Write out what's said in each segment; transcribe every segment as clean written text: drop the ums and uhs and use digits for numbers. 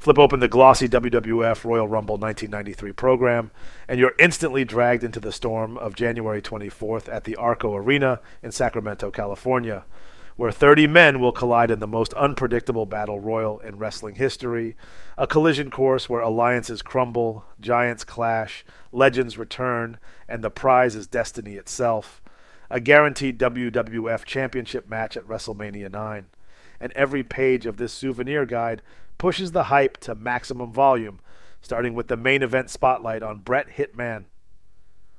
Flip open the glossy WWF Royal Rumble 1993 program, and you're instantly dragged into the storm of January 24th at the Arco Arena in Sacramento, California, where 30 men will collide in the most unpredictable battle royal in wrestling history, a collision course where alliances crumble, giants clash, legends return, and the prize is destiny itself, a guaranteed WWF Championship match at WrestleMania 9. And every page of this souvenir guide pushes the hype to maximum volume, starting with the main event spotlight on Bret Hitman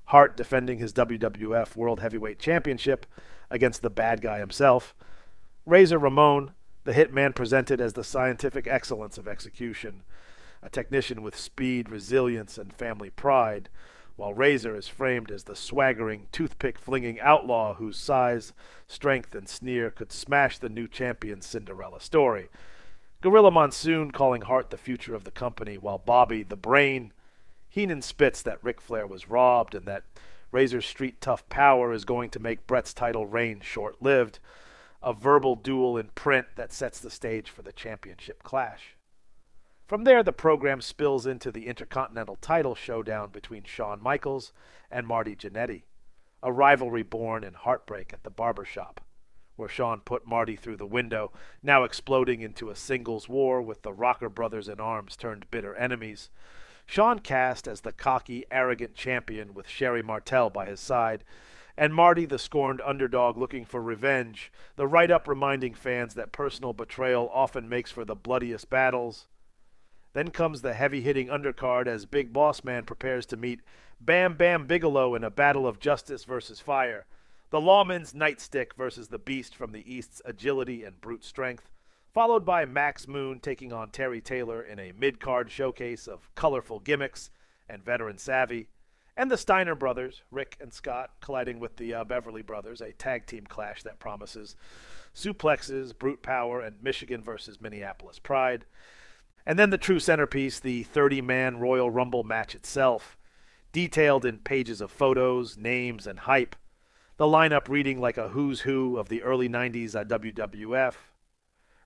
Hart defending his WWF World Heavyweight Championship against the bad guy himself, Razor Ramon, the Hitman presented as the scientific excellence of execution, a technician with speed, resilience, and family pride, while Razor is framed as the swaggering, toothpick-flinging outlaw whose size, strength, and sneer could smash the new champion's Cinderella story. Gorilla Monsoon calling Hart the future of the company, while Bobby, the Brain, Heenan spits that Ric Flair was robbed and that Razor's street-tough power is going to make Bret's title reign short-lived, a verbal duel in print that sets the stage for the championship clash. From there, the program spills into the Intercontinental title showdown between Shawn Michaels and Marty Jannetty, a rivalry born in heartbreak at the barbershop, where Shawn put Marty through the window, now exploding into a singles war with the Rocker brothers in arms turned bitter enemies. Shawn cast as the cocky, arrogant champion with Sherry Martel by his side, and Marty the scorned underdog looking for revenge, the write-up reminding fans that personal betrayal often makes for the bloodiest battles. Then comes the heavy-hitting undercard as Big Boss Man prepares to meet Bam Bam Bigelow in a battle of justice versus fire, the Lawman's Nightstick versus the Beast from the East's agility and brute strength, followed by Max Moon taking on Terry Taylor in a mid-card showcase of colorful gimmicks and veteran savvy, and the Steiner brothers, Rick and Scott, colliding with the Beverly brothers, a tag team clash that promises suplexes, brute power, and Michigan versus Minneapolis Pride. And then the true centerpiece, the 30-man Royal Rumble match itself, detailed in pages of photos, names, and hype, the lineup reading like a who's who of the early 90s WWF.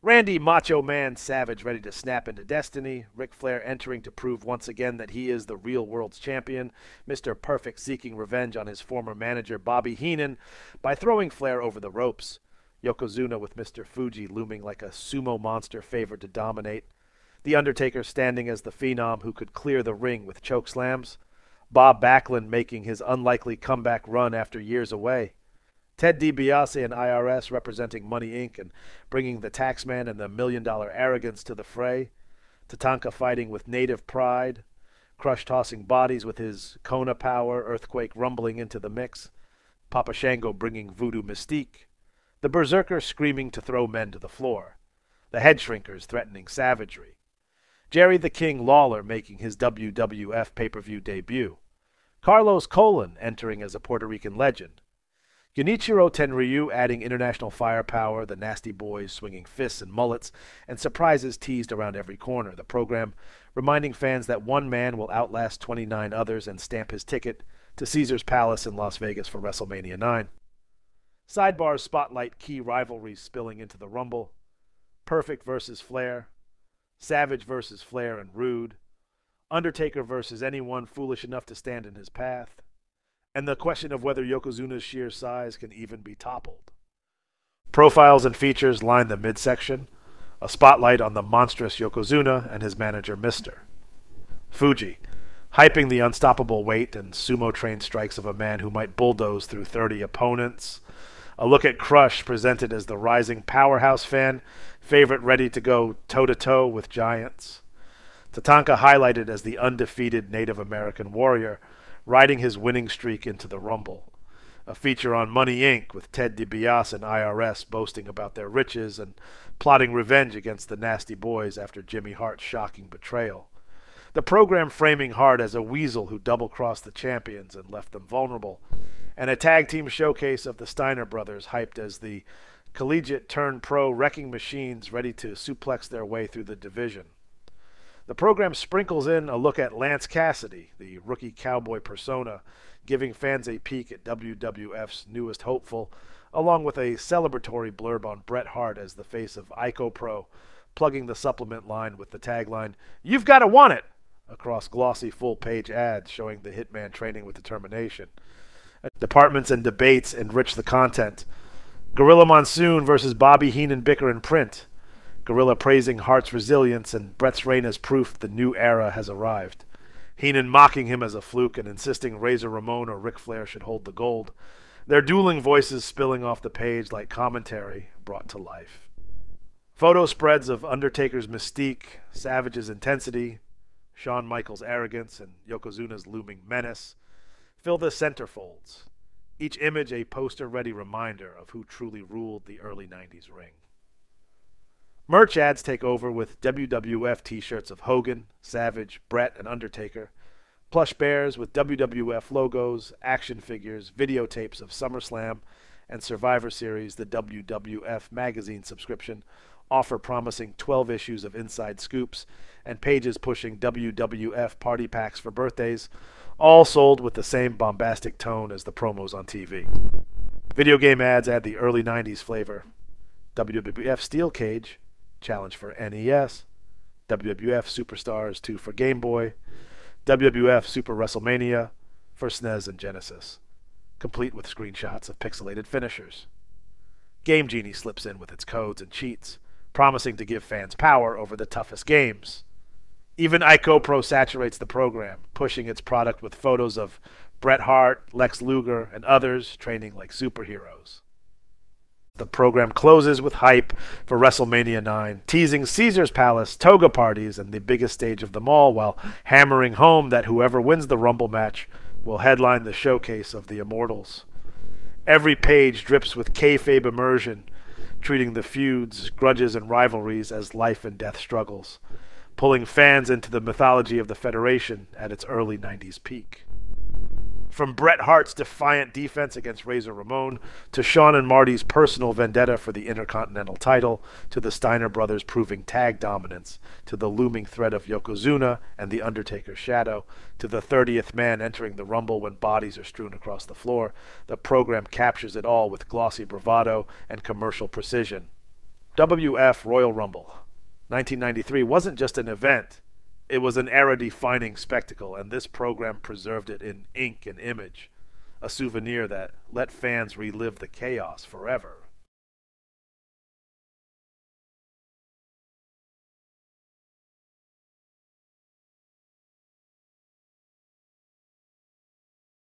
Randy Macho Man Savage ready to snap into destiny, Ric Flair entering to prove once again that he is the real world's champion, Mr. Perfect seeking revenge on his former manager Bobby Heenan by throwing Flair over the ropes, Yokozuna with Mr. Fuji looming like a sumo monster favored to dominate, The Undertaker standing as the phenom who could clear the ring with chokeslams, Bob Backlund making his unlikely comeback run after years away, Ted DiBiase and IRS representing Money Inc. and bringing the Taxman and the million-dollar arrogance to the fray, Tatanka fighting with native pride, Crush tossing bodies with his Kona power, Earthquake rumbling into the mix, Papa Shango bringing voodoo mystique, the Berserker screaming to throw men to the floor, the Head Shrinkers threatening savagery, Jerry the King Lawler making his WWF pay-per-view debut, Carlos Colon entering as a Puerto Rican legend, Genichiro Tenryu adding international firepower, the Nasty Boys swinging fists and mullets, and surprises teased around every corner. The program reminding fans that one man will outlast 29 others and stamp his ticket to Caesar's Palace in Las Vegas for WrestleMania 9. Sidebars spotlight key rivalries spilling into the Rumble. Perfect versus Flair. Savage versus Flair and Rude. Undertaker versus anyone foolish enough to stand in his path. And the question of whether Yokozuna's sheer size can even be toppled. Profiles and features line the midsection, a spotlight on the monstrous Yokozuna and his manager Mr. Fuji, hyping the unstoppable weight and sumo-trained strikes of a man who might bulldoze through 30 opponents. A look at Crush presented as the rising powerhouse fan, favorite ready to go toe-to-toe with giants. Tatanka highlighted as the undefeated Native American warrior, riding his winning streak into the Rumble. A feature on Money Inc. with Ted DiBiase and IRS boasting about their riches and plotting revenge against the Nasty Boys after Jimmy Hart's shocking betrayal. The program framing Hart as a weasel who double-crossed the champions and left them vulnerable. And a tag team showcase of the Steiner brothers hyped as the collegiate-turned-pro wrecking machines ready to suplex their way through the division. The program sprinkles in a look at Lance Cassidy, the rookie cowboy persona, giving fans a peek at WWF's newest hopeful, along with a celebratory blurb on Bret Hart as the face of IcoPro, plugging the supplement line with the tagline, "You've got to want it," across glossy full-page ads showing the hitman training with determination. Departments and debates enrich the content. Gorilla Monsoon versus Bobby Heenan bicker in print. Gorilla praising Hart's resilience and Brett's reign as proof the new era has arrived. Heenan mocking him as a fluke and insisting Razor Ramon or Ric Flair should hold the gold. Their dueling voices spilling off the page like commentary brought to life. Photo spreads of Undertaker's mystique, Savage's intensity, Shawn Michaels' arrogance, and Yokozuna's looming menace fill the centerfolds, each image a poster-ready reminder of who truly ruled the early 90s ring. Merch ads take over with WWF t-shirts of Hogan, Savage, Brett, and Undertaker, plush bears with WWF logos, action figures, videotapes of SummerSlam and Survivor Series. The WWF magazine subscription offer promising 12 issues of inside scoops and pages pushing WWF party packs for birthdays, all sold with the same bombastic tone as the promos on TV. Video game ads add the early 90s flavor. WWF Steel Cage, challenge for NES, WWF Superstars 2 for Game Boy, WWF Super WrestleMania for SNES and Genesis, complete with screenshots of pixelated finishers. Game Genie slips in with its codes and cheats, promising to give fans power over the toughest games. Even IcoPro saturates the program, pushing its product with photos of Bret Hart, Lex Luger, and others training like superheroes. The program closes with hype for WrestleMania 9, teasing Caesar's Palace, toga parties, and the biggest stage of them all, while hammering home that whoever wins the Rumble match will headline the showcase of the Immortals. Every page drips with kayfabe immersion, treating the feuds, grudges, and rivalries as life and death struggles, pulling fans into the mythology of the Federation at its early 90s peak. From Bret Hart's defiant defense against Razor Ramon, to Shawn and Marty's personal vendetta for the Intercontinental title, to the Steiner brothers proving tag dominance, to the looming threat of Yokozuna and the Undertaker's shadow, to the 30th man entering the Rumble when bodies are strewn across the floor, the program captures it all with glossy bravado and commercial precision. WWF Royal Rumble 1993 wasn't just an event. It was an era-defining spectacle, and this program preserved it in ink and image, a souvenir that let fans relive the chaos forever.